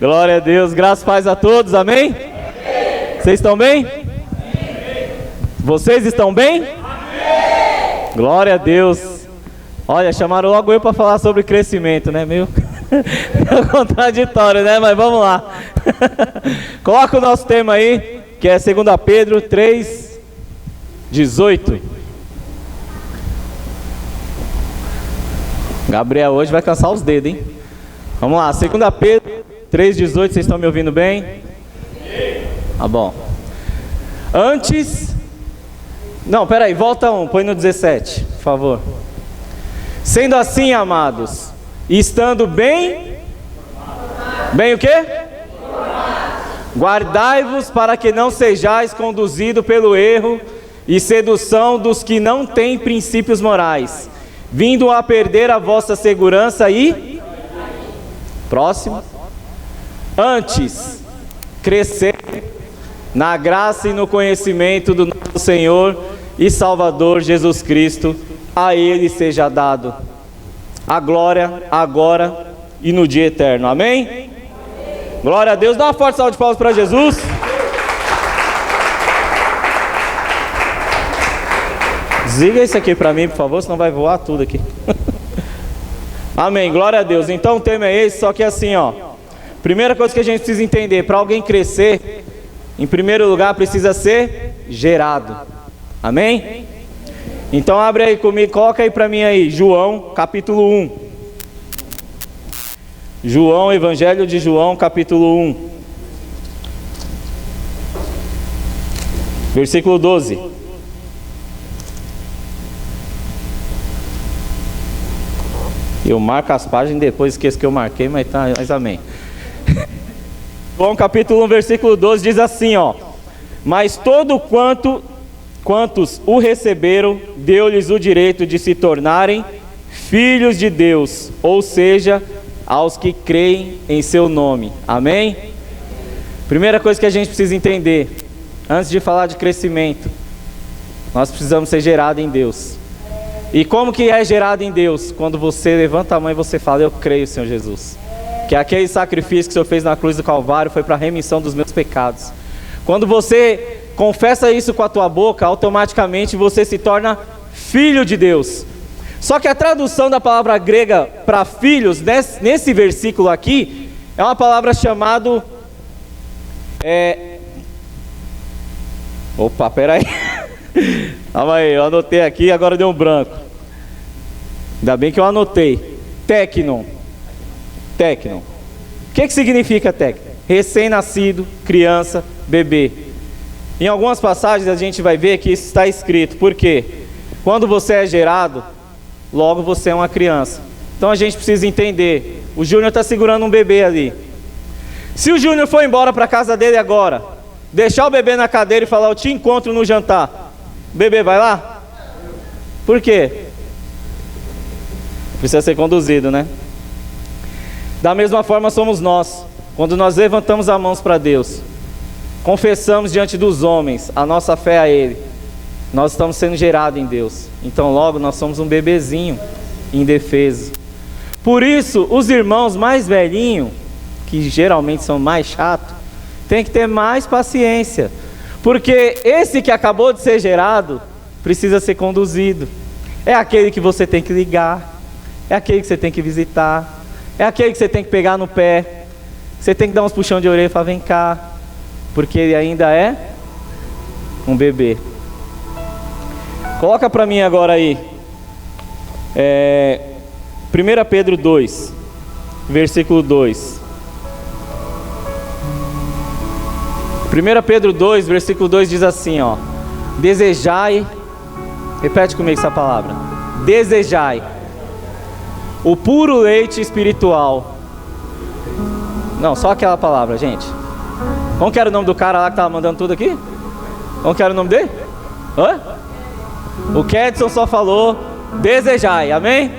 Glória a Deus, graças e paz a todos, amém? Vocês estão bem? Vocês estão bem? Glória a Deus. Olha, chamaram logo eu para falar sobre crescimento, né, meu? É contraditório, né? Mas vamos lá. Coloca o nosso tema aí, que é 2 Pedro 3:18. Gabriel hoje vai cansar os dedos, hein? Vamos lá, 2 Pedro 3:18, vocês estão me ouvindo bem? Tá bom. Antes... Não, peraí, volta põe no 17, por favor. Sendo assim, amados, estando bem... Bem o quê? Guardai-vos para que não sejais conduzidos pelo erro e sedução dos que não têm princípios morais, vindo a perder a vossa segurança e... Próximo. Antes, crescer na graça e no conhecimento do nosso Senhor e Salvador Jesus Cristo. A Ele seja dado a glória, agora e no dia eterno. Amém? Glória a Deus. Dá uma forte salva de palmas para Jesus. Desliga isso aqui para mim, por favor, senão vai voar tudo aqui. Amém, glória a Deus. Então o tema é esse, só que assim, ó. Primeira coisa que a gente precisa entender, para alguém crescer, em primeiro lugar precisa ser gerado. Amém? Então abre aí comigo, coloca aí para mim aí, João, capítulo 1. João, Evangelho de João, capítulo 1. Versículo 12. Eu marco as páginas e depois esqueço que eu marquei, mas amém. João capítulo 1, versículo 12 diz assim, ó: mas todo quantos o receberam, deu-lhes o direito de se tornarem filhos de Deus, ou seja, aos que creem em seu nome. Amém? Primeira coisa que a gente precisa entender, antes de falar de crescimento, nós precisamos ser gerados em Deus. E como que é gerado em Deus? Quando você levanta a mão e você fala: eu creio, Senhor Jesus, que aquele sacrifício que o Senhor fez na cruz do Calvário foi para a remissão dos meus pecados. Quando você confessa isso com a tua boca, automaticamente você se torna filho de Deus. Só que a tradução da palavra grega para filhos, nesse versículo aqui, é uma palavra chamada... Opa, peraí. Calma aí, eu anotei aqui, agora deu um branco. Ainda bem que eu anotei. Tecnon. O que significa tecnon? Recém-nascido, criança, bebê. Em algumas passagens a gente vai ver que isso está escrito. Por quê? Quando você é gerado, logo você é uma criança. Então a gente precisa entender. O Júnior está segurando um bebê ali. Se o Júnior for embora para a casa dele agora, deixar o bebê na cadeira e falar: eu te encontro no jantar, o bebê vai lá? Por quê? Precisa ser conduzido, né? Da mesma forma somos nós. Quando nós levantamos as mãos para Deus, confessamos diante dos homens a nossa fé a Ele, nós estamos sendo gerados em Deus. Então logo nós somos um bebezinho indefeso. Por isso os irmãos mais velhinhos, que geralmente são mais chatos, tem que ter mais paciência, porque esse que acabou de ser gerado precisa ser conduzido. É aquele que você tem que ligar, é aquele que você tem que visitar, é aquele que você tem que pegar no pé, você tem que dar uns puxão de orelha e falar: vem cá, porque ele ainda é um bebê. Coloca para mim agora aí 1 Pedro 2, versículo 2. 1 Pedro 2, versículo 2 diz assim, ó: desejai, repete comigo essa palavra, desejai o puro leite espiritual. Não, só aquela palavra, gente. Como que era o nome do cara lá que estava mandando tudo aqui? Como que era o nome dele? Hã? O Kedson só falou desejai, amém?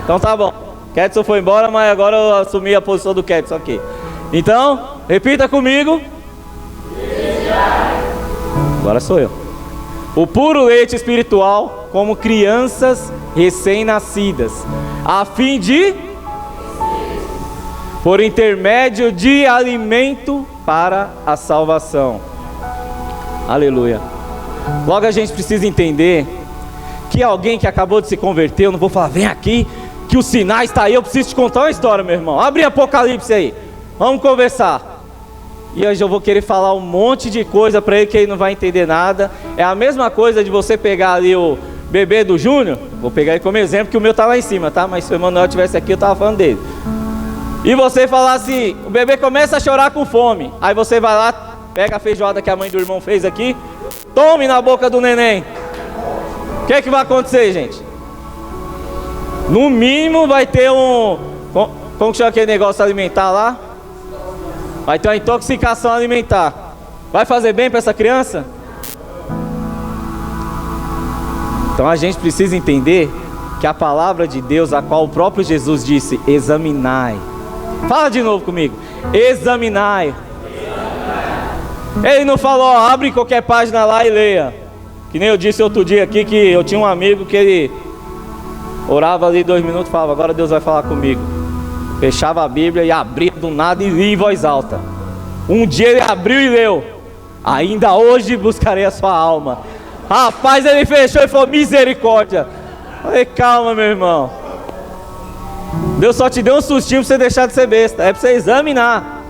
Então tá bom. Kedson foi embora, mas agora eu assumi a posição do Kedson aqui. Então, repita comigo. Agora sou eu. O puro leite espiritual, como crianças recém-nascidas, a fim de... por intermédio de alimento para a salvação. Aleluia. Logo a gente precisa entender que alguém que acabou de se converter, eu não vou falar, vem aqui, que o Sinai está aí, eu preciso te contar uma história, meu irmão. Abre Apocalipse aí, vamos conversar. E hoje eu vou querer falar um monte de coisa para ele que ele não vai entender nada. É a mesma coisa de você pegar ali o bebê do Júnior. Vou pegar ele como exemplo, que o meu tá lá em cima, tá? Mas se o Emanuel estivesse aqui, eu tava falando dele. E você falar assim, o bebê começa a chorar com fome. Aí você vai lá, pega a feijoada que a mãe do irmão fez aqui, tome na boca do neném. O que vai acontecer, gente? No mínimo vai ter como que chama aquele negócio alimentar lá? Vai ter uma intoxicação alimentar. Vai fazer bem para essa criança? Então a gente precisa entender que a palavra de Deus, a qual o próprio Jesus disse, examinai. Fala de novo comigo. Examinai. Ele não falou, ó, abre qualquer página lá e leia. Que nem eu disse outro dia aqui, que eu tinha um amigo que ele orava ali 2 minutos e falava, agora Deus vai falar comigo. Fechava a Bíblia e abria do nada e lia em voz alta. Um dia ele abriu e leu, ainda hoje buscarei a sua alma. Rapaz, ele fechou e falou, misericórdia. Falei, calma, meu irmão. Deus só te deu um sustinho para você deixar de ser besta. É para você examinar.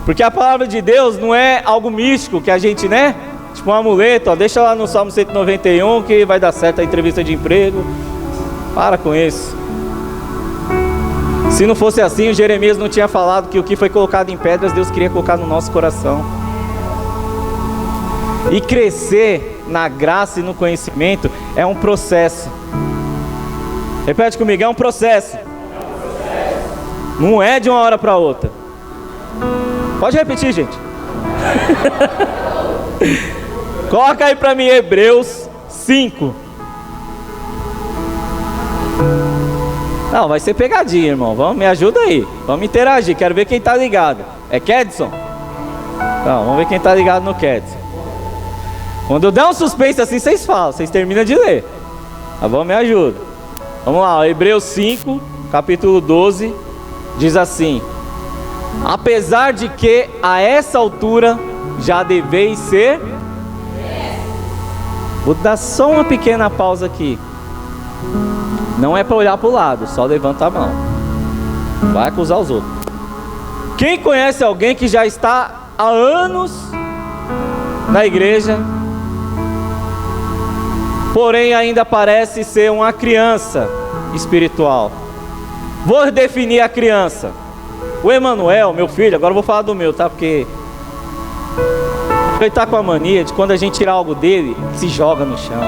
Porque a palavra de Deus não é algo místico que a gente, né? Tipo um amuleto, ó, deixa lá no Salmo 191 que vai dar certo a entrevista de emprego. Para com isso. Se não fosse assim, o Jeremias não tinha falado que o que foi colocado em pedras, Deus queria colocar no nosso coração. E crescer na graça e no conhecimento é um processo. Repete comigo, é um processo. Não é de uma hora para outra. Pode repetir, gente. Coloca aí para mim Hebreus 5. Não, vai ser pegadinha, irmão. Vamos, me ajuda aí. Vamos interagir. Quero ver quem tá ligado. É Kedson? Não, vamos ver quem tá ligado no Kedson. Quando eu der um suspense assim, vocês falam. Vocês terminam de ler. Tá bom? Me ajuda. Vamos lá, Hebreus 5, capítulo 12. Diz assim: apesar de que a essa altura já deveis ser... Vou dar só uma pequena pausa aqui. Não é para olhar para o lado, só levanta a mão. Vai acusar os outros. Quem conhece alguém que já está há anos na igreja, porém ainda parece ser uma criança espiritual? Vou definir a criança. O Emanuel, meu filho, agora eu vou falar do meu, tá? Porque ele está com a mania de quando a gente tirar algo dele, se joga no chão.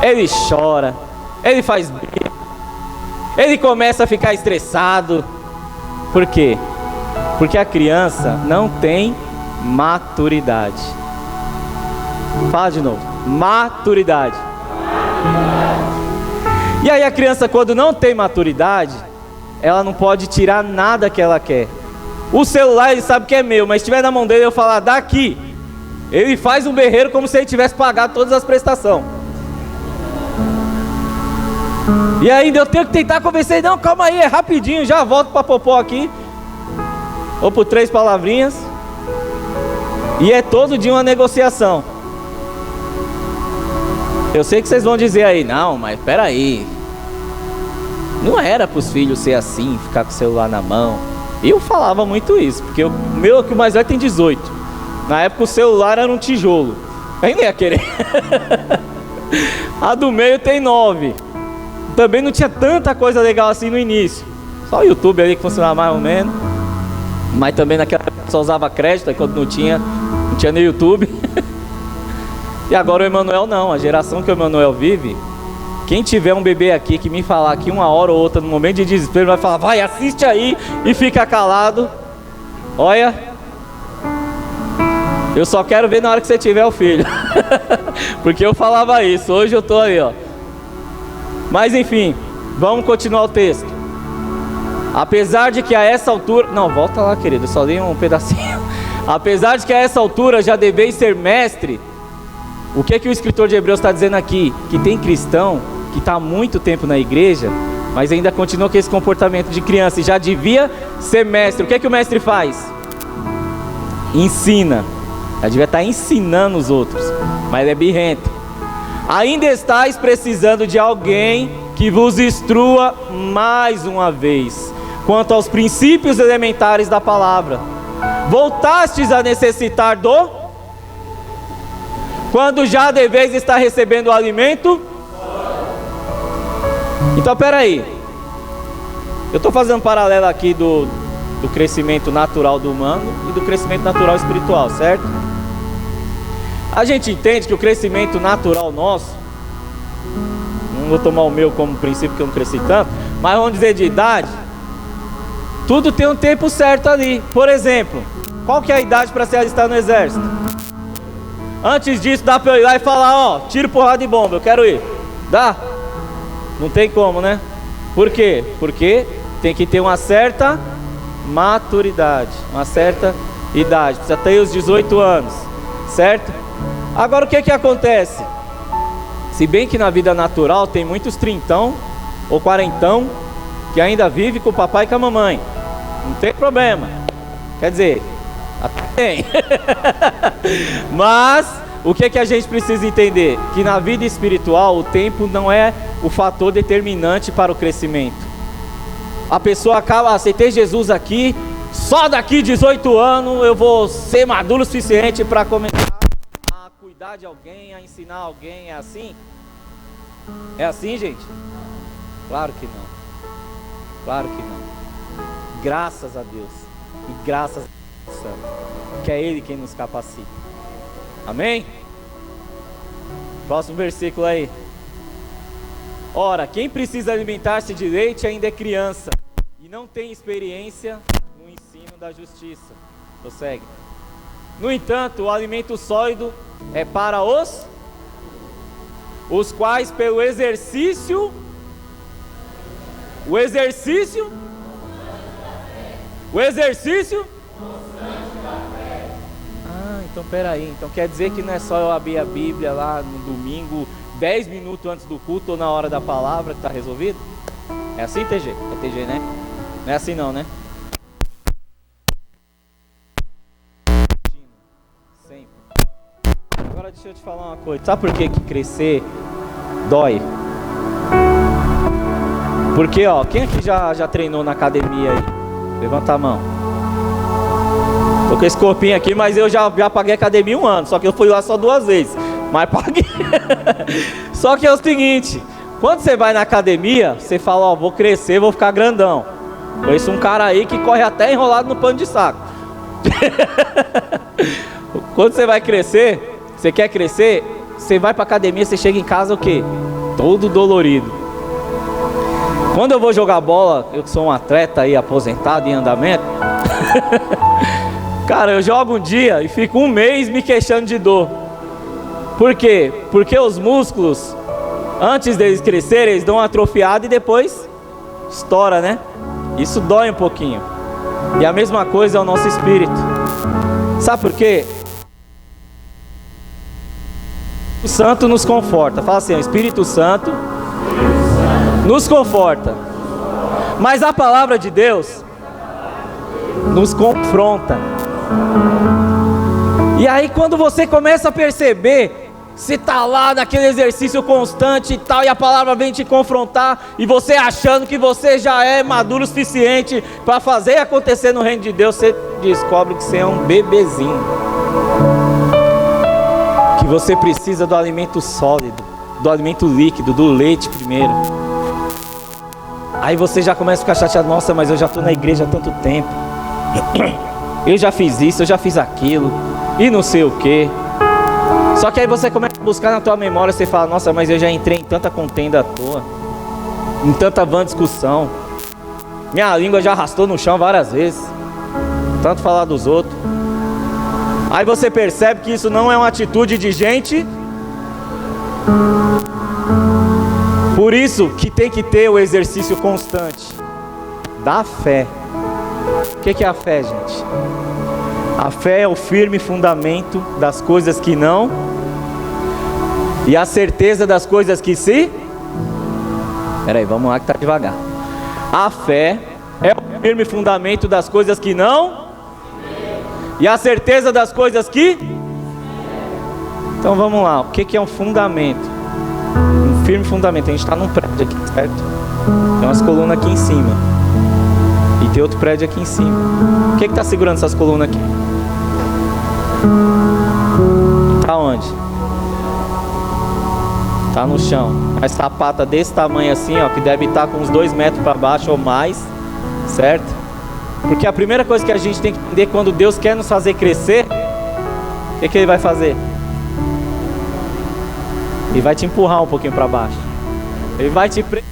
Ele chora, ele faz birra, ele começa a ficar estressado. Por quê? Porque a criança não tem maturidade. Fala de novo. Maturidade. E aí a criança, quando não tem maturidade, ela não pode tirar nada que ela quer. O celular ele sabe que é meu, mas se estiver na mão dele eu falar daqui, ele faz um berreiro como se ele tivesse pagado todas as prestações. E ainda eu tenho que tentar convencer, não, calma aí, é rapidinho, já volto para popó aqui. Ou por 3 palavrinhas. E é todo dia uma negociação. Eu sei que vocês vão dizer aí, não, mas peraí, não era para os filhos ser assim, ficar com o celular na mão. Eu falava muito isso, porque o meu, que o mais velho tem 18. Na época o celular era um tijolo. Eu nem ia querer. A do meio tem 9. Também não tinha tanta coisa legal assim no início. Só o YouTube ali que funcionava mais ou menos. Mas também naquela época só usava crédito, quando não tinha nem YouTube. E agora o Emanuel não, a geração que o Emanuel vive, quem tiver um bebê aqui que me falar que uma hora ou outra no momento de desespero vai falar, vai, assiste aí e fica calado. Olha, eu só quero ver na hora que você tiver o filho. Porque eu falava isso, hoje eu tô aí, ó. Mas enfim, vamos continuar o texto. Apesar de que a essa altura... Não, volta lá, querido, eu só li um pedacinho. Apesar de que a essa altura já deveis ser mestre. O que o escritor de Hebreus está dizendo aqui? Que tem cristão que está há muito tempo na igreja, mas ainda continua com esse comportamento de criança e já devia ser mestre. O que é que o mestre faz? Ensina. Já devia estar ensinando os outros, mas ele é birrento. Ainda estáis precisando de alguém que vos instrua mais uma vez quanto aos princípios elementares da palavra. Voltastes a necessitar do... quando já deveis estar recebendo o alimento? Então, peraí. Eu estou fazendo um paralelo aqui do crescimento natural do humano e do crescimento natural espiritual, certo? A gente entende que o crescimento natural nosso, não vou tomar o meu como princípio que eu não cresci tanto, mas vamos dizer de idade, tudo tem um tempo certo ali. Por exemplo, qual que é a idade para se alistar no exército? Antes disso dá para eu ir lá e falar, ó, tiro, porrada de bomba, eu quero ir. Dá? Não tem como, né? Por quê? Porque tem que ter uma certa maturidade, uma certa idade, precisa ter os 18 anos, certo? Agora o que que acontece? Se bem que na vida natural tem muitos trintão ou quarentão que ainda vive com o papai e com a mamãe, não tem problema, quer dizer, até tem. Mas o que que a gente precisa entender? Que na vida espiritual o tempo não é o fator determinante para o crescimento. A pessoa acaba, aceitei Jesus aqui, só daqui 18 anos eu vou ser maduro o suficiente para começar a cuidar de alguém, a ensinar alguém. É assim? É assim, gente? Claro que não. Claro que não. Graças a Deus e graças a Deus, que é Ele quem nos capacita. Amém? Próximo versículo aí. Ora, quem precisa alimentar-se de leite ainda é criança e não tem experiência no ensino da justiça. Prossegue. No entanto, o alimento sólido é para os quais pelo exercício então peraí, então quer dizer que não é só eu abrir a Bíblia lá no domingo 10 minutos antes do culto ou na hora da palavra que está resolvido? É assim, TG? É TG, né? Não é assim não, né? Sempre. Agora deixa eu te falar uma coisa. Sabe por que crescer dói? Porque, ó, quem aqui já treinou na academia aí? Levanta a mão. Tô com esse corpinho aqui, mas eu já paguei academia 1 ano. Só que eu fui lá só 2 vezes. Mas paguei. Só que é o seguinte, quando você vai na academia, você fala, ó, vou crescer, vou ficar grandão. Conheço um cara aí que corre até enrolado no pano de saco. Quando você vai crescer, você quer crescer, você vai pra academia, você chega em casa o quê? Todo dolorido. Quando eu vou jogar bola, eu que sou um atleta aí aposentado em andamento, cara, eu jogo um dia e fico 1 mês me queixando de dor. Por quê? Porque os músculos, antes deles crescerem, eles dão uma atrofiada e depois estoura, né? Isso dói um pouquinho. E a mesma coisa é o nosso espírito. Sabe por quê? O Santo nos conforta. Fala assim, o Espírito Santo nos conforta. Mas a palavra de Deus nos confronta. E aí quando você começa a perceber, você está lá naquele exercício constante e tal, e a palavra vem te confrontar, e você achando que você já é maduro o suficiente para fazer acontecer no reino de Deus, você descobre que você é um bebezinho, que você precisa do alimento sólido, do alimento líquido, do leite primeiro. Aí você já começa a ficar chateado, nossa, mas eu já estou na igreja há tanto tempo, eu já fiz isso, eu já fiz aquilo, e não sei o que. Só que aí você começa a buscar na tua memória, você fala, nossa, mas eu já entrei em tanta contenda à toa, em tanta vã discussão, minha língua já arrastou no chão várias vezes, tanto falar dos outros. Aí você percebe que isso não é uma atitude de gente. Por isso que tem que ter o exercício constante da fé. O que é a fé, gente? A fé é o firme fundamento das coisas que não, e a certeza das coisas que se. Peraí, vamos lá que tá devagar. A fé é o firme fundamento das coisas que não, e a certeza das coisas que. Então vamos lá, o que é um fundamento? Um firme fundamento. A gente está num prédio aqui, certo? Tem umas colunas aqui em cima e tem outro prédio aqui em cima. O que está segurando essas colunas aqui? Tá onde? Tá no chão. Mas sapata desse tamanho assim, ó, que deve estar com uns 2 metros para baixo ou mais, certo? Porque a primeira coisa que a gente tem que entender, quando Deus quer nos fazer crescer, o que Ele vai fazer? Ele vai te empurrar um pouquinho para baixo. Ele vai te prender.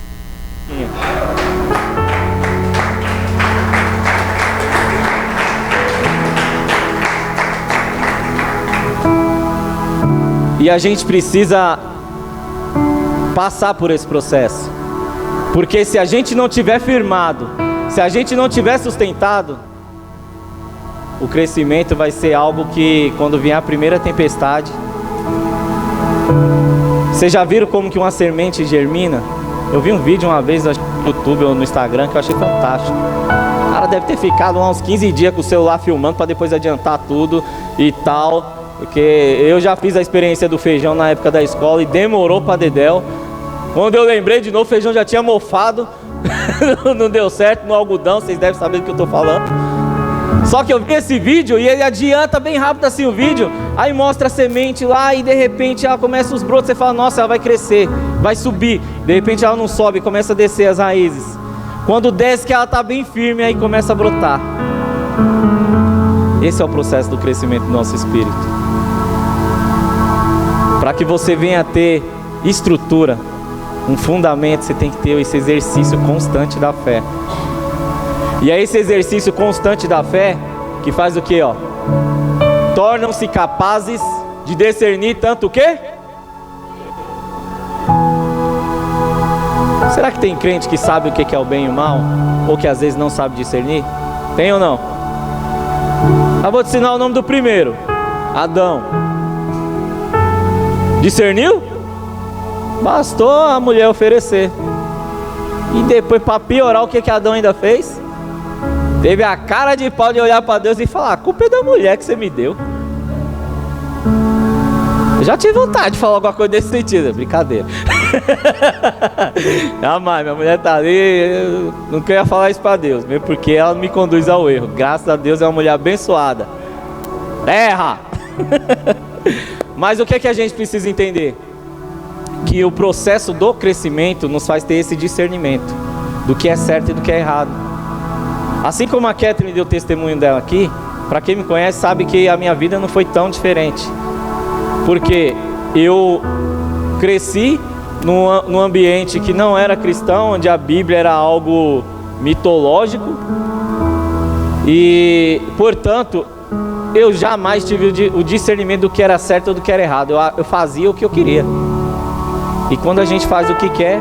E a gente precisa passar por esse processo, porque se a gente não tiver firmado, se a gente não tiver sustentado, o crescimento vai ser algo que, quando vier a primeira tempestade. Vocês já viram como que uma semente germina? Eu vi um vídeo uma vez no YouTube ou no Instagram que eu achei fantástico. O cara deve ter ficado uns 15 dias com o celular filmando para depois adiantar tudo e tal. Porque eu já fiz a experiência do feijão na época da escola e demorou pra dedéu. Quando eu lembrei de novo, o feijão já tinha mofado. Não deu certo no algodão, vocês devem saber do que eu tô falando. Só que eu vi esse vídeo e ele adianta bem rápido assim o vídeo. Aí mostra a semente lá e de repente ela começa os brotos. Você fala, nossa, ela vai crescer, vai subir. De repente ela não sobe, começa a descer as raízes. Quando desce que ela tá bem firme, aí começa a brotar. Esse é o processo do crescimento do nosso espírito. Para que você venha a ter estrutura, um fundamento, você tem que ter esse exercício constante da fé. E é esse exercício constante da fé que faz o que, ó? Tornam-se capazes de discernir tanto o quê? Será que tem crente que sabe o que é o bem e o mal? Ou que às vezes não sabe discernir? Tem ou não? Eu vou te ensinar o nome do primeiro. Adão. Discerniu? Bastou a mulher oferecer. E depois, para piorar, o que Adão ainda fez? Teve a cara de pau de olhar para Deus e falar: a culpa é da mulher que você me deu. Eu já tive vontade de falar alguma coisa desse sentido. Brincadeira. Jamais, minha mulher tá ali. Eu não queria falar isso para Deus, mesmo porque ela me conduz ao erro. Graças a Deus é uma mulher abençoada. Erra! Mas o que é que a gente precisa entender? Que o processo do crescimento nos faz ter esse discernimento do que é certo e do que é errado. Assim como a Catherine deu o testemunho dela aqui, para quem me conhece sabe que a minha vida não foi tão diferente. Porque eu cresci num ambiente que não era cristão, onde a Bíblia era algo mitológico. E, portanto, eu jamais tive o discernimento do que era certo ou do que era errado. Eu fazia o que eu queria. E quando a gente faz o que quer,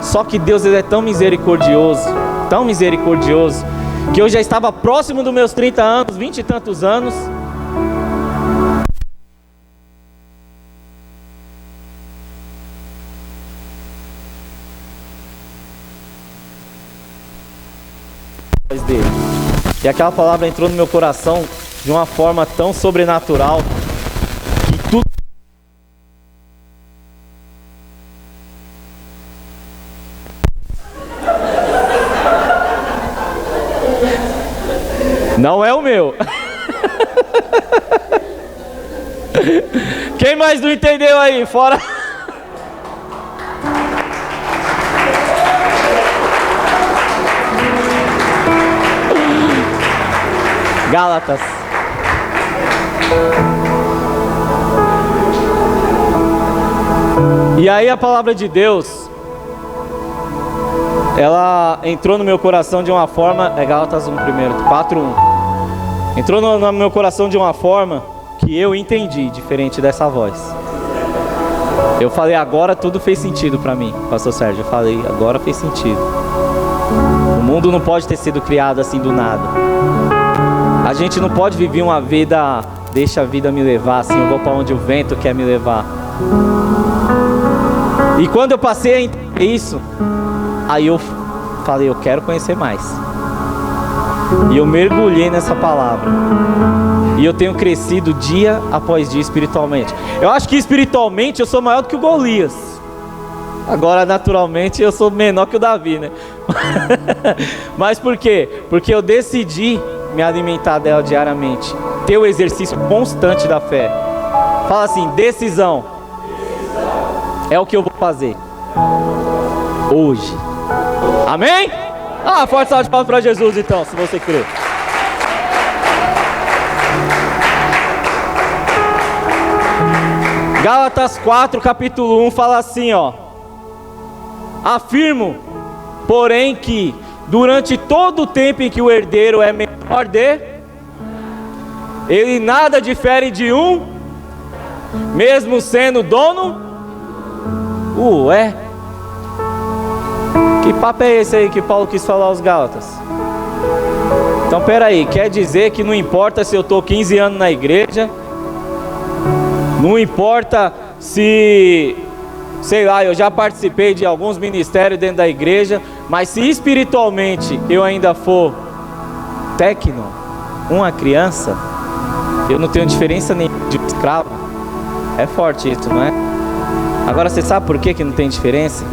só que Deus, ele é tão misericordioso, que eu já estava próximo dos meus 30 anos, 20 e tantos anos. Dele. E aquela palavra entrou no meu coração de uma forma tão sobrenatural que tudo não é o meu. Quem mais não entendeu aí? Fora. Gálatas. E aí a palavra de Deus, ela entrou no meu coração de uma forma, Gálatas 1 primeiro, 4:1. Entrou no meu coração de uma forma que eu entendi, diferente dessa voz. Eu falei, agora tudo fez sentido para mim, pastor Sérgio. Eu falei, agora fez sentido. O mundo não pode ter sido criado assim do nada. A gente não pode viver uma vida deixa a vida me levar, assim, eu vou para onde o vento quer me levar. E quando eu passei a entender isso, aí eu falei, eu quero conhecer mais. E eu mergulhei nessa palavra. E eu tenho crescido dia após dia espiritualmente. Eu acho que espiritualmente eu sou maior do que o Golias. Agora, naturalmente, eu sou menor que o Davi, né? Mas por quê? Porque eu decidi me alimentar dela diariamente. Ter o exercício constante da fé. Fala assim, decisão. É o que eu vou fazer hoje. Amém? Forte salve de palmas para Jesus então, se você crê. Gálatas 4, capítulo 1 fala assim, ó: afirmo, porém, que durante todo o tempo em que o herdeiro é menor de, ele nada difere de um, mesmo sendo dono. Ué, que papo é esse aí que Paulo quis falar aos Gálatas? Então peraí, quer dizer que não importa se eu estou 15 anos na igreja, não importa se, sei lá, eu já participei de alguns ministérios dentro da igreja, mas se espiritualmente eu ainda for técnico, uma criança, eu não tenho diferença nenhuma de um escravo. É forte isso, não é? Agora você sabe por que não tem diferença?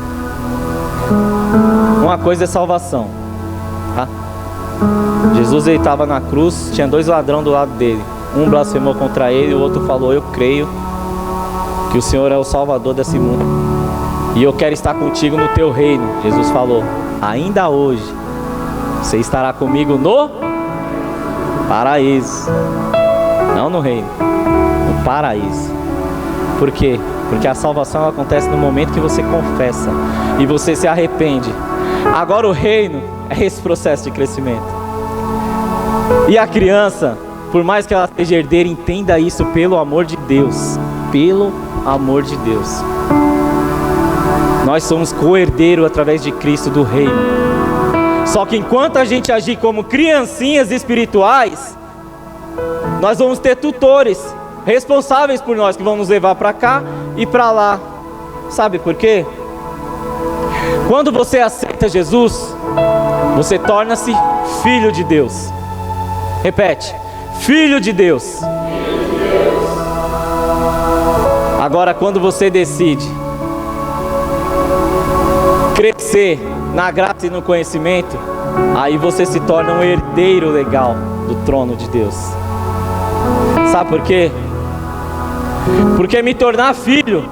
Uma coisa é salvação, tá? Jesus, ele estava na cruz, tinha 2 ladrões do lado dele. Um blasfemou contra ele, o outro falou, eu creio que o Senhor é o Salvador desse mundo e eu quero estar contigo no teu reino. Jesus falou, ainda hoje você estará comigo no paraíso. Não no reino, no paraíso. Por quê? Porque a salvação ela acontece no momento que você confessa e você se arrepende. Agora o reino é esse processo de crescimento. E a criança, por mais que ela seja herdeira, entenda isso pelo amor de Deus. Pelo amor de Deus. Nós somos co-herdeiro através de Cristo do reino. Só que enquanto a gente agir como criancinhas espirituais, nós vamos ter tutores responsáveis por nós, que vão nos levar para cá e para lá. Sabe por quê? Quando você aceita Jesus, você torna-se filho de Deus. Repete, filho de Deus. Agora, quando você decide crescer na graça e no conhecimento, aí você se torna um herdeiro legal do trono de Deus. Sabe por quê? Porque me tornar filho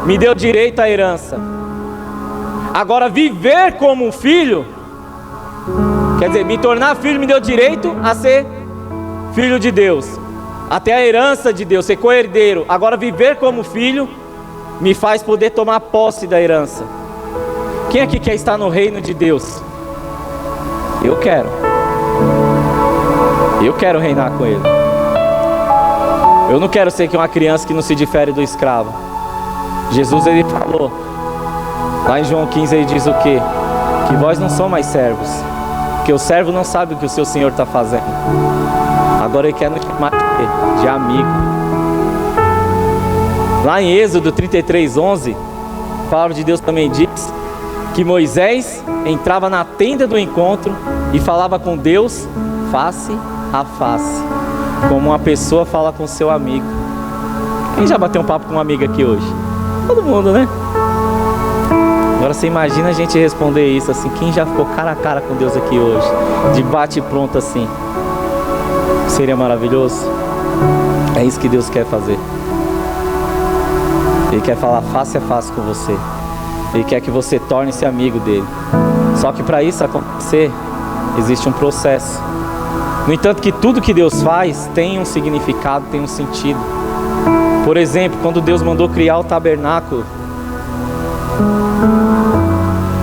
me deu direito à herança. Agora, viver como um filho, quer dizer, me tornar filho me deu direito a ser filho de Deus, até a herança de Deus, ser co-herdeiro. Agora, viver como filho me faz poder tomar posse da herança. Quem aqui quer estar no reino de Deus? Eu quero. Eu quero reinar com Ele. Eu não quero ser que uma criança que não se difere do escravo. Jesus, ele falou lá em João 15, ele diz o quê? Que vós não são mais servos, porque o servo não sabe o que o seu Senhor está fazendo. Agora ele quer nos chamar de amigo. Lá em Êxodo 33:11, a palavra de Deus também diz que Moisés entrava na tenda do encontro e falava com Deus face a face, como uma pessoa fala com seu amigo. Quem já bateu um papo com um amigo aqui hoje? Todo mundo, né? Agora você imagina a gente responder isso assim, quem já ficou cara a cara com Deus aqui hoje? De bate pronto assim. Seria maravilhoso? É isso que Deus quer fazer. Ele quer falar face a face com você. Ele quer que você torne-se amigo dele. Só que para isso acontecer, existe um processo. No entanto, que tudo que Deus faz tem um significado, tem um sentido. Por exemplo, quando Deus mandou criar o tabernáculo,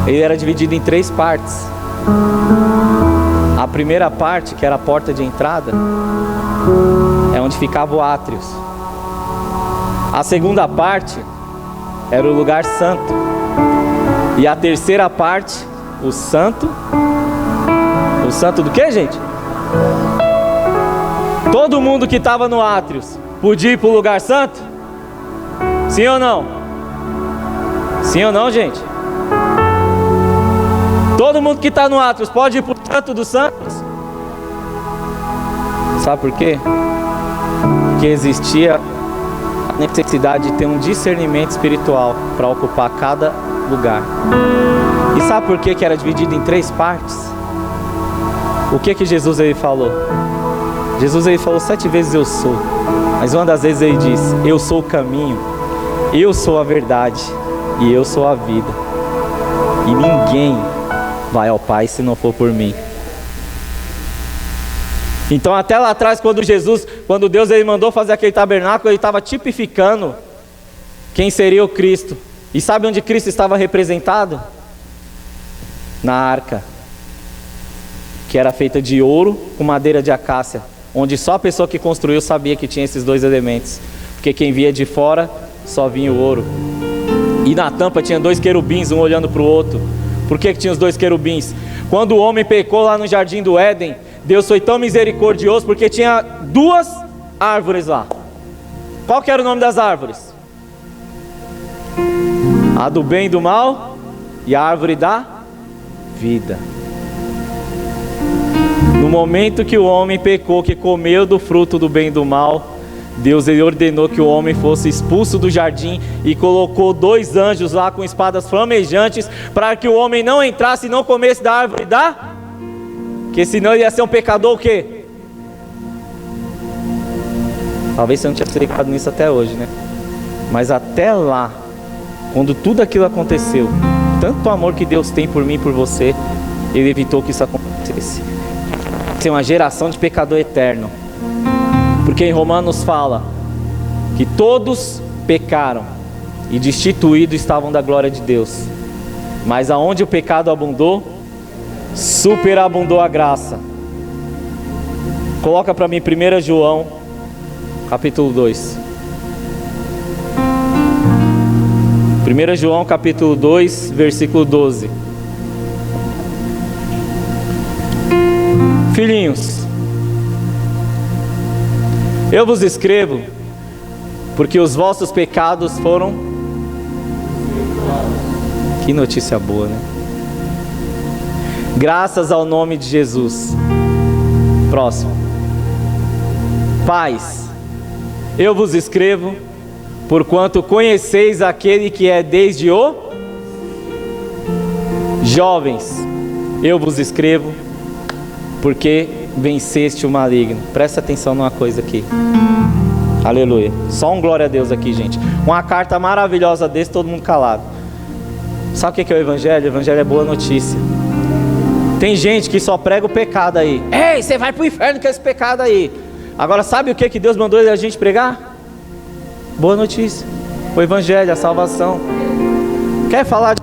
ele era dividido em 3 partes. A primeira parte, que era a porta de entrada, é onde ficava o átrio. A segunda parte era o lugar santo. E a terceira parte, o santo. O santo do que, gente? Todo mundo que estava no átrio podia ir para o lugar santo? Sim ou não? Sim ou não, gente? Todo mundo que está no átrio pode ir para o santo dos santos? Sabe por quê? Porque existia a necessidade de ter um discernimento espiritual para ocupar cada lugar. E sabe por que era dividido em 3 partes? O que Jesus ele falou? Jesus ele falou 7 vezes eu sou. Mas uma das vezes ele disse: eu sou o caminho, eu sou a verdade e eu sou a vida. E ninguém vai ao Pai se não for por mim. Então até lá atrás, quando Deus ele mandou fazer aquele tabernáculo, ele estava tipificando quem seria o Cristo. E sabe onde Cristo estava representado? Na arca, que era feita de ouro com madeira de acácia, onde só a pessoa que construiu sabia que tinha esses 2 elementos, porque quem via de fora só vinha o ouro. E na tampa tinha 2 querubins, um olhando para o outro. Por que tinha os 2 querubins? Quando o homem pecou lá no jardim do Éden, Deus foi tão misericordioso porque tinha 2 árvores lá. Qual que era o nome das árvores? A do bem e do mal e a árvore da vida. No momento que o homem pecou, que comeu do fruto do bem e do mal, Deus ele ordenou que o homem fosse expulso do jardim e colocou 2 anjos lá com espadas flamejantes para que o homem não entrasse e não comesse da árvore da... Porque senão ele ia ser um pecador o quê? Talvez você não tinha se ligado nisso até hoje, né? Mas até lá, quando tudo aquilo aconteceu, tanto amor que Deus tem por mim e por você, Ele evitou que isso acontecesse. Ser uma geração de pecador eterno. Porque em Romanos fala que todos pecaram e destituídos estavam da glória de Deus. Mas aonde o pecado abundou, superabundou a graça. Coloca para mim 1 João capítulo 2. 1 João capítulo 2, versículo 12. Filhinhos, eu vos escrevo porque os vossos pecados foram... Que notícia boa, né? Graças ao nome de Jesus. Próximo. Pais, eu vos escrevo porquanto conheceis aquele que é desde o... Jovens, eu vos escrevo porque venceste o maligno. Presta atenção numa coisa aqui. Aleluia. Só um glória a Deus aqui, gente. Uma carta maravilhosa desse, todo mundo calado. Sabe o que é o Evangelho? O Evangelho é boa notícia. Tem gente que só prega o pecado aí. Ei, você vai pro inferno com esse pecado aí. Agora sabe o que Deus mandou a gente pregar? Boa notícia. O Evangelho, a salvação. Quer falar de...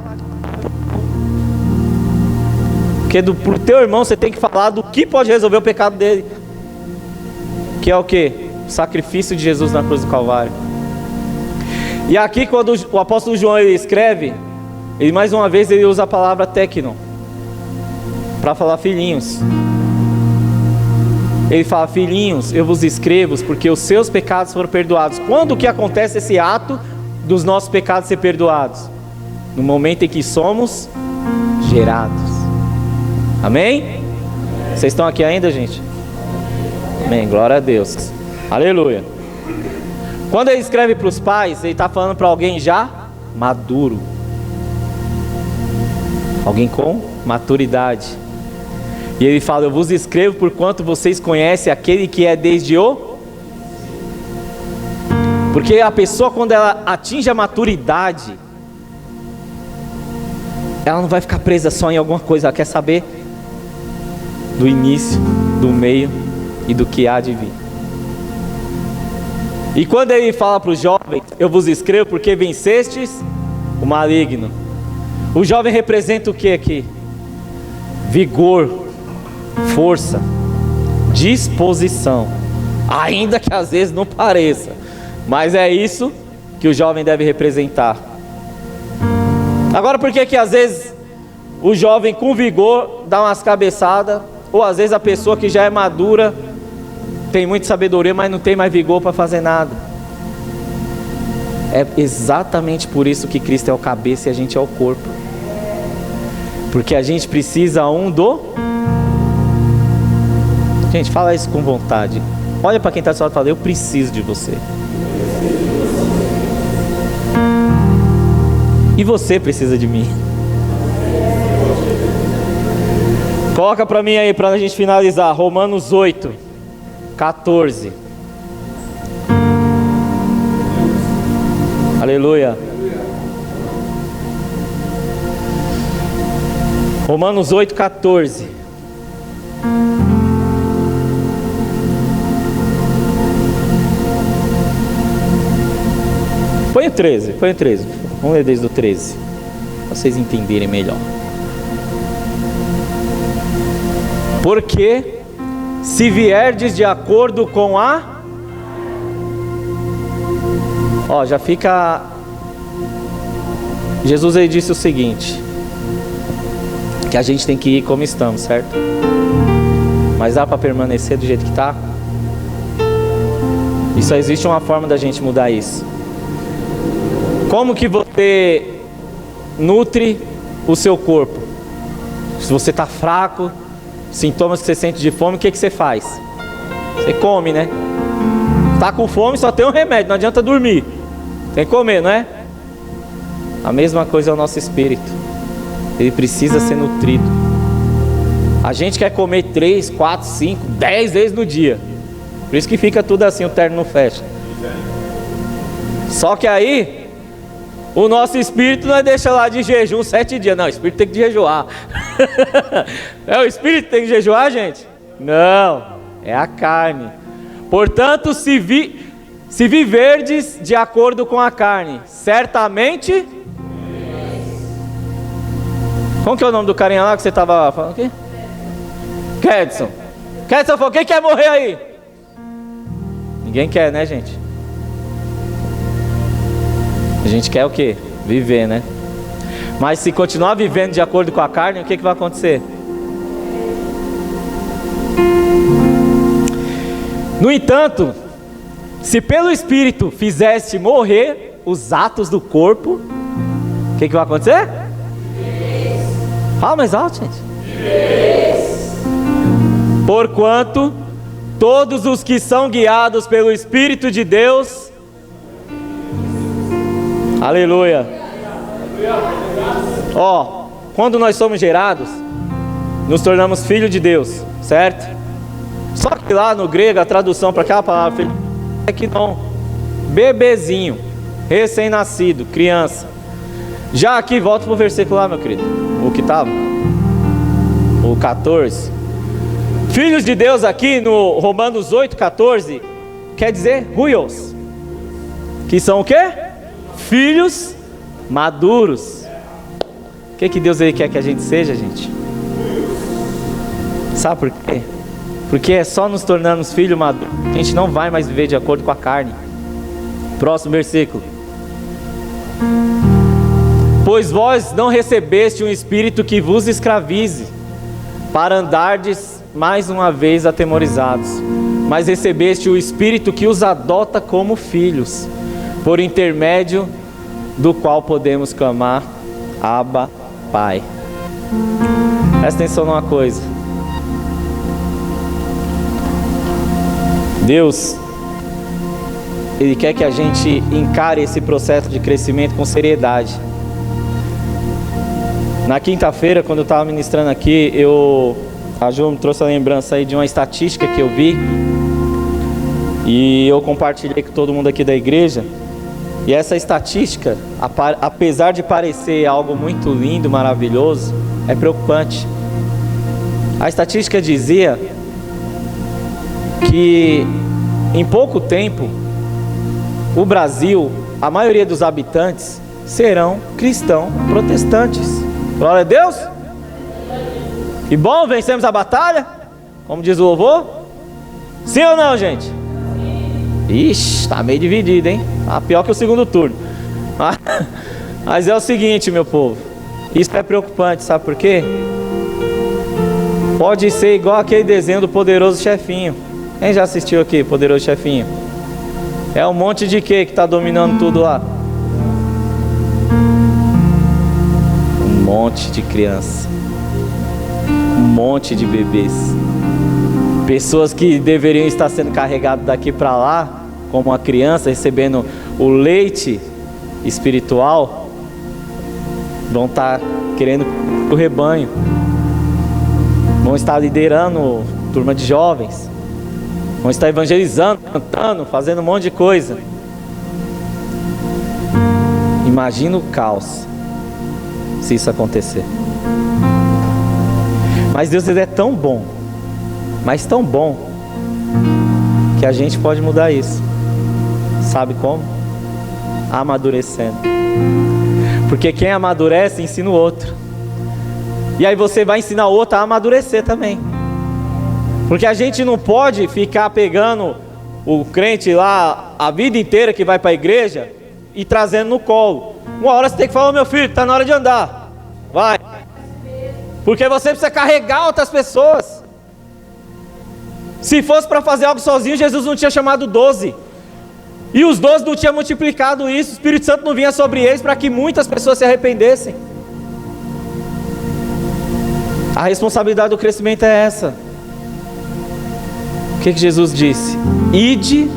Porque pro teu irmão você tem que falar do que pode resolver o pecado dele. Que é o que? O sacrifício de Jesus na cruz do Calvário. E aqui quando o apóstolo João ele escreve, ele mais uma vez ele usa a palavra teknon para falar filhinhos. Ele fala: filhinhos, eu vos escrevo porque os seus pecados foram perdoados. Quando que acontece esse ato dos nossos pecados ser perdoados? No momento em que somos gerados. Amém? Vocês estão aqui ainda, gente? Amém, glória a Deus. Aleluia. Quando ele escreve para os pais, ele está falando para alguém já maduro, alguém com maturidade. E ele fala: eu vos escrevo porquanto vocês conhecem aquele que é desde o... Porque a pessoa, quando ela atinge a maturidade, ela não vai ficar presa só em alguma coisa. Ela quer saber do início, do meio e do que há de vir. E quando ele fala para os jovens: eu vos escrevo porque vencestes o maligno. O jovem representa o que aqui? Vigor, força, disposição. Ainda que às vezes não pareça, mas é isso que o jovem deve representar. Agora, por que às vezes o jovem com vigor dá umas cabeçadas, ou às vezes a pessoa que já é madura tem muita sabedoria, mas não tem mais vigor para fazer nada. É exatamente por isso que Cristo é o cabeça e a gente é o corpo. Porque a gente precisa um do... Gente, fala isso com vontade. Olha para quem está do seu lado e fala: eu preciso de você. E você precisa de mim. Coloca para mim aí, para a gente finalizar, Romanos 8, 14. Aleluia. Romanos 8, 14. Põe o 13, põe o 13. Vamos ler desde o 13, para vocês entenderem melhor. Porque se vierdes de acordo com a... Ó, já fica... Jesus aí disse o seguinte, que a gente tem que ir como estamos, certo? Mas dá para permanecer do jeito que está? E só existe uma forma da gente mudar isso. Como que você nutre o seu corpo? Se você está fraco, sintomas que você sente de fome, o que você faz? Você come, né? Está com fome, só tem um remédio, não adianta dormir. Tem que comer, não é? A mesma coisa é o nosso espírito. Ele precisa ser nutrido. A gente quer comer 3, 4, 5, 10 vezes no dia. Por isso que fica tudo assim, o terno não fecha. Só que aí o nosso espírito não deixa lá de jejum 7 dias. Não, o espírito tem que jejuar. É o espírito que tem que jejuar, gente? Não, é a carne. Portanto, se viverdes de acordo com a carne, certamente... Como que é o nome do carinha lá que você estava falando aqui? Kedson. Kedson falou: quem quer morrer aí? Ninguém quer, né, gente? A gente quer o quê? Viver, né? Mas se continuar vivendo de acordo com a carne, o que vai acontecer? No entanto, se pelo Espírito fizeste morrer os atos do corpo, o que vai acontecer? Fala mais alto, gente. Porquanto todos os que são guiados pelo Espírito de Deus... Aleluia. Ó, quando nós somos gerados, nos tornamos filhos de Deus, certo? Só que lá no grego a tradução para aquela palavra filho é que não, bebezinho, recém-nascido, criança. Já aqui, volta para o versículo lá, meu querido, o que estava, o 14. Filhos de Deus aqui no Romanos 8, 14, quer dizer huios, que são o quê? Filhos maduros. O que Deus aí quer que a gente seja, gente? Sabe por quê? Porque é só nos tornarmos filhos maduros que a gente não vai mais viver de acordo com a carne. Próximo versículo. Pois vós não recebeste um espírito que vos escravize, para andardes mais uma vez atemorizados, mas recebeste o espírito que os adota como filhos, por intermédio do qual podemos clamar: Abba, Pai. Presta atenção numa coisa. Deus, Ele quer que a gente encare esse processo de crescimento com seriedade. Na quinta-feira, quando eu estava ministrando aqui, a Ju me trouxe a lembrança aí de uma estatística que eu vi, e eu compartilhei com todo mundo aqui da igreja. E essa estatística, apesar de parecer algo muito lindo, maravilhoso, é preocupante. A estatística dizia que em pouco tempo o Brasil, a maioria dos habitantes serão cristãos protestantes. Glória a Deus. E bom, vencemos a batalha, como diz o louvor. Sim ou não, gente? Ixi, tá meio dividido, hein? Tá pior que o segundo turno. Mas é o seguinte, meu povo, isso é preocupante, sabe por quê? Pode ser igual aquele desenho do Poderoso Chefinho. Quem já assistiu aqui, Poderoso Chefinho? É um monte de quê que está dominando tudo lá? Um monte de criança, um monte de bebês, pessoas que deveriam estar sendo carregadas daqui para lá, como uma criança recebendo o leite espiritual, vão estar querendo o rebanho, vão estar liderando turma de jovens, vão estar evangelizando, cantando, fazendo um monte de coisa. Imagina o caos se isso acontecer. Mas Deus, ele é tão bom, mas tão bom, que a gente pode mudar isso. Sabe como? Amadurecendo. Porque quem amadurece ensina o outro, e aí você vai ensinar o outro a amadurecer também. Porque a gente não pode ficar pegando o crente lá a vida inteira que vai para a igreja e trazendo no colo. Uma hora você tem que falar: meu filho, está na hora de andar, vai. Porque você precisa carregar outras pessoas. Se fosse para fazer algo sozinho, Jesus não tinha chamado 12. E os 12 não tinham multiplicado isso. O Espírito Santo não vinha sobre eles para que muitas pessoas se arrependessem. A responsabilidade do crescimento é essa. O que Jesus disse? Ide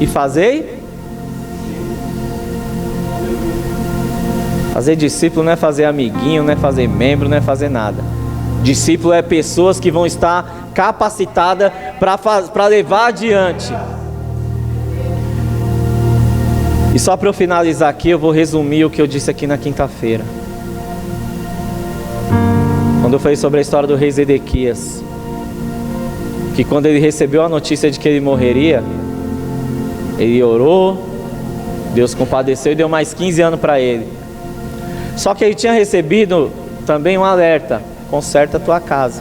e fazei. Fazer discípulo não é fazer amiguinho, não é fazer membro, não é fazer nada. Discípulo é pessoas que vão estar capacitadas para levar adiante. E só para eu finalizar aqui, eu vou resumir o que eu disse aqui na quinta-feira, quando eu falei sobre a história do rei Zedequias, que quando ele recebeu a notícia de que ele morreria, ele orou, Deus compadeceu e deu mais 15 anos para ele. Só que ele tinha recebido também um alerta: conserta a tua casa.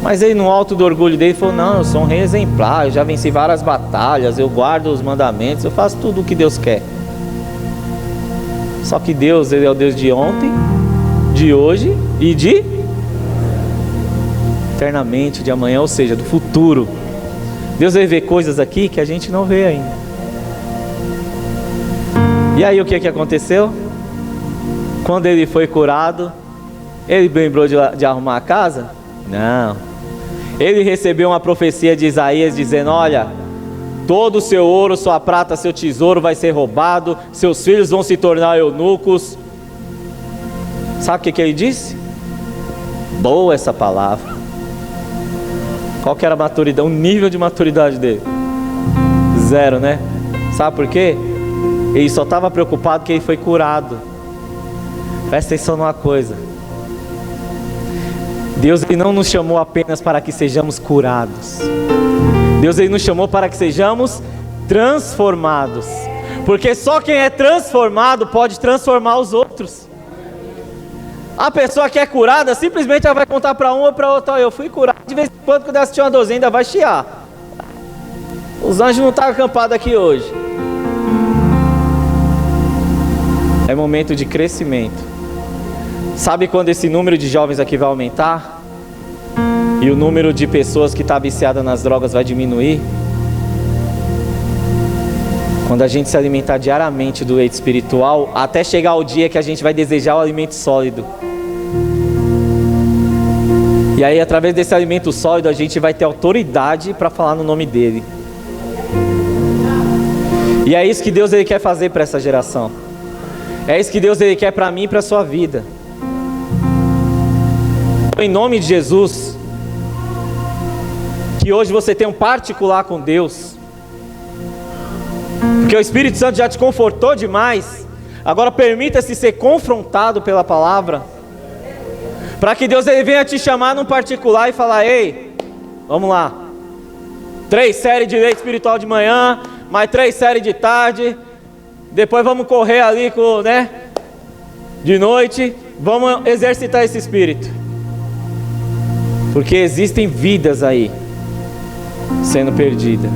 Mas ele, no alto do orgulho dele, falou: não, eu sou um rei exemplar, eu já venci várias batalhas, eu guardo os mandamentos, eu faço tudo o que Deus quer. Só que Deus, ele é o Deus de ontem, de hoje e de eternamente, de amanhã, ou seja, do futuro. Deus vai ver coisas aqui que a gente não vê ainda. E aí o que aconteceu? Quando ele foi curado, ele lembrou de arrumar a casa? Não. Ele recebeu uma profecia de Isaías dizendo: olha, todo o seu ouro, sua prata, seu tesouro vai ser roubado, seus filhos vão se tornar eunucos. Sabe o que ele disse? Boa essa palavra. Qual que era a maturidade, o nível de maturidade dele? 0, né? Sabe por quê? Ele só estava preocupado que ele foi curado. Presta atenção numa coisa: Deus, ele não nos chamou apenas para que sejamos curados. Deus, ele nos chamou para que sejamos transformados. Porque só quem é transformado pode transformar os outros. A pessoa que é curada, simplesmente ela vai contar para um ou para outro: eu fui curado. De vez em quando ela assistir uma dozinha, ainda vai chiar. Os anjos não estão acampados aqui hoje. É momento de crescimento. Sabe quando esse número de jovens aqui vai aumentar? E o número de pessoas que está viciada nas drogas vai diminuir? Quando a gente se alimentar diariamente do leite espiritual, até chegar o dia que a gente vai desejar o alimento sólido. E aí, através desse alimento sólido, a gente vai ter autoridade para falar no nome dele. E é isso que Deus, ele quer fazer para essa geração. É isso que Deus, ele quer para mim e para a sua vida. Em nome de Jesus, que hoje você tenha um particular com Deus, porque o Espírito Santo já te confortou demais. Agora permita-se ser confrontado pela palavra, para que Deus, ele venha te chamar num particular e falar: ei, vamos lá, 3 séries de leite espiritual de manhã, mais 3 séries de tarde, depois vamos correr ali de noite, vamos exercitar esse espírito. Porque existem vidas aí sendo perdidas.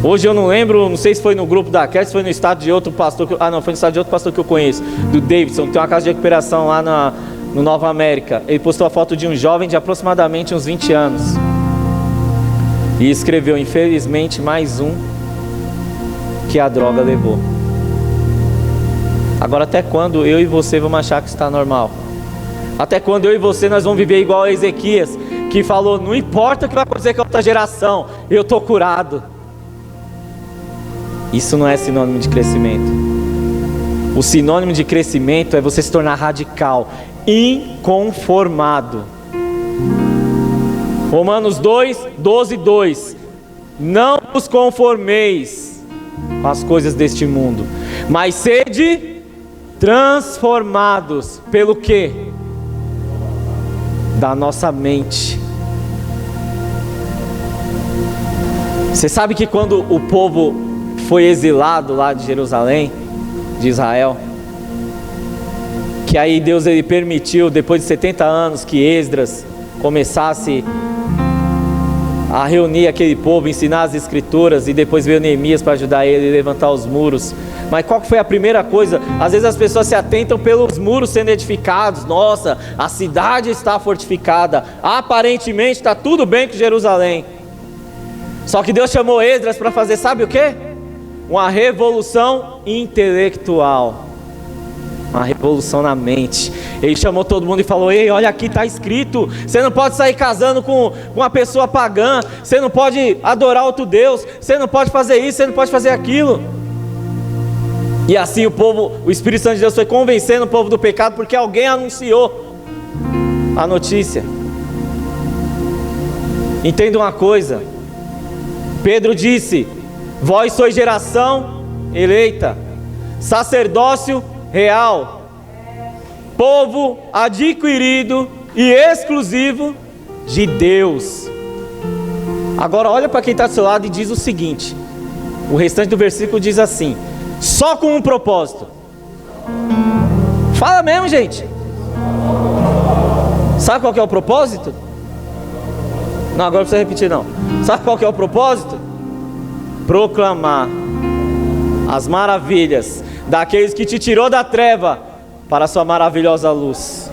Hoje eu não lembro, não sei se foi no grupo da Cat, se foi no estado de outro pastor não, foi no estado de outro pastor que eu conheço, do Davidson, que tem uma casa de recuperação lá no Nova América. Ele postou a foto de um jovem de aproximadamente uns 20 anos. E escreveu: infelizmente mais um que a droga levou. Agora, até quando eu e você vamos achar que está normal? Até quando eu e você nós vamos viver igual a Ezequias, que falou: não importa o que vai acontecer com a outra geração, eu estou curado. Isso não é sinônimo de crescimento. O sinônimo de crescimento é você se tornar radical, inconformado. Romanos 2, 12, 2. Não vos conformeis com as coisas deste mundo, mas sede transformados pelo quê? Da nossa mente. Você sabe que quando o povo foi exilado lá de Jerusalém, de Israel, que aí Deus ele permitiu, depois de 70 anos, que Esdras começasse a reunir aquele povo, ensinar as escrituras, e depois veio Neemias para ajudar ele a levantar os muros. Mas qual que foi a primeira coisa? Às vezes as pessoas se atentam pelos muros sendo edificados. Nossa, a cidade está fortificada, aparentemente está tudo bem com Jerusalém. Só que Deus chamou Esdras para fazer, sabe o quê? Uma revolução intelectual, uma revolução na mente. Ele chamou todo mundo e falou: ei, olha aqui, está escrito, você não pode sair casando com uma pessoa pagã, você não pode adorar outro Deus, você não pode fazer isso, você não pode fazer aquilo. E assim o Espírito Santo de Deus foi convencendo o povo do pecado, porque alguém anunciou a notícia. Entenda uma coisa, Pedro disse: vós sois geração eleita, sacerdócio real, povo adquirido e exclusivo de Deus. Agora olha para quem está do seu lado e diz o seguinte, o restante do versículo diz assim: só com um propósito. Fala mesmo, gente. Sabe qual que é o propósito? Não, agora não precisa repetir não. Sabe qual que é o propósito? Proclamar as maravilhas daqueles que te tirou da treva para a sua maravilhosa luz.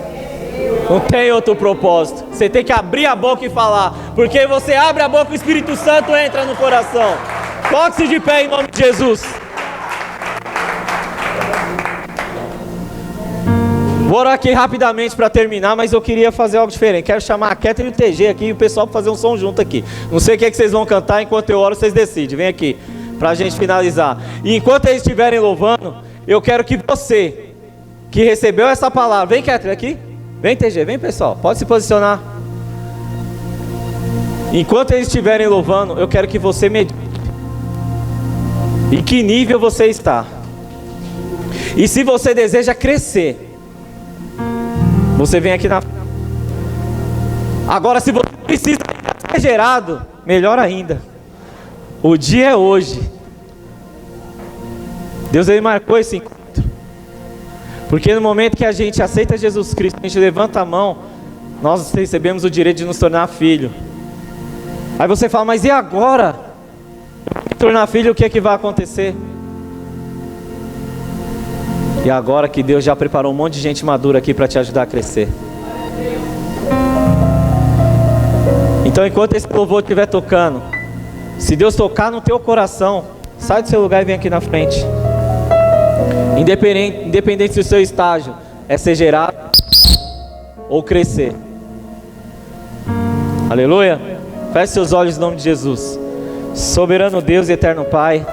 Não tem outro propósito. Você tem que abrir a boca e falar, porque você abre a boca, o Espírito Santo entra no coração. Coloque-se de pé em nome de Jesus. Vou orar aqui rapidamente para terminar, mas eu queria fazer algo diferente. Quero chamar a Catherine e o TG aqui e o pessoal para fazer um som junto aqui. Não sei o que é que vocês vão cantar, enquanto eu oro vocês decidem. Vem aqui para a gente finalizar. E enquanto eles estiverem louvando, eu quero que você que recebeu essa palavra, vem Catherine aqui, vem TG, vem pessoal, pode se posicionar. Enquanto eles estiverem louvando, eu quero que você medite em que nível você está. E se você deseja crescer, você vem aqui na... Agora, se você precisa ser gerado, melhor ainda. O dia é hoje. Deus ele marcou esse encontro. Porque no momento que a gente aceita Jesus Cristo, a gente levanta a mão, nós recebemos o direito de nos tornar filho. Aí você fala: mas e agora? Me tornar filho, o que é que vai acontecer? E agora que Deus já preparou um monte de gente madura aqui para te ajudar a crescer. Então enquanto esse louvor estiver tocando, se Deus tocar no teu coração, sai do seu lugar e vem aqui na frente. Independente se o seu estágio é ser gerado ou crescer. Aleluia. Feche seus olhos em nome de Jesus. Soberano Deus e eterno Pai,